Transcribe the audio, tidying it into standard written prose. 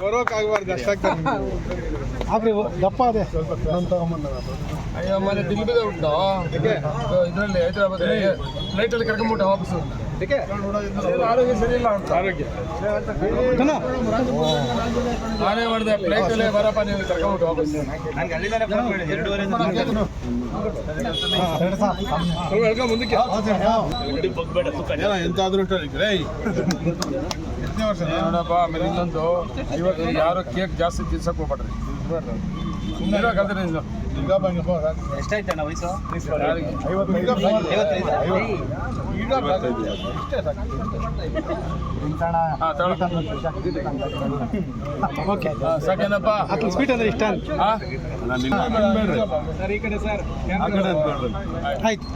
ಬರೋಕ್ಕಾಗಬಾರ್ದು ಅಷ್ಟಾಗ್ತದೆ ಆಗ್ರಿ ದಪ್ಪ ಅದೇ ಅಯ್ಯೋ ಮನೆ ದಿಲ್ಬಿದ ಉಂಟು ಇದರಲ್ಲಿ ಹೈದರಾಬಾದ್ ಫ್ಲೈಟಲ್ಲಿ ಕರ್ಕೊಂಡ್ಬಿಟ್ಟು ವಾಪಸ್ಸು ಆರೋಗ್ಯ ಸರಿ ಇಲ್ಲ ಉಂಟು ಆರೋಗ್ಯ ನಾನೇ ಮಾಡಿದೆ ಫ್ಲೈಟಲ್ಲೇ ಬರಪ್ಪ ನೀವು ಕರ್ಕೊಂಡ್ಬಿಟ್ಟು ವಾಪಸ್ಸು ಮುಂದಕ್ಕೆ ಎಂತಾದ್ರೂ ನೋಡಪ್ಪ ಆಮೇಲೆ ಇನ್ನೊಂದು ಇವತ್ತು ಯಾರು ಕೇಕ್ ಜಾಸ್ತಿ ತಿನ್ಸಕ್ ಹೋಗ್ಬೇಡ್ರಿ ಸುಮ್ಮನೆ ಕಲ್ತ್ರೆ ಎಷ್ಟಾಯ್ತಣ್ಣ ವಯಸ್ಸು? ಸಾಕೇನಪ್ಪ ಸ್ವೀಟ್ ಅಂದ್ರೆ ಇಷ್ಟ ಸರ್ ಈ ಕಡೆ ಸರ್ ಆಯ್ತು.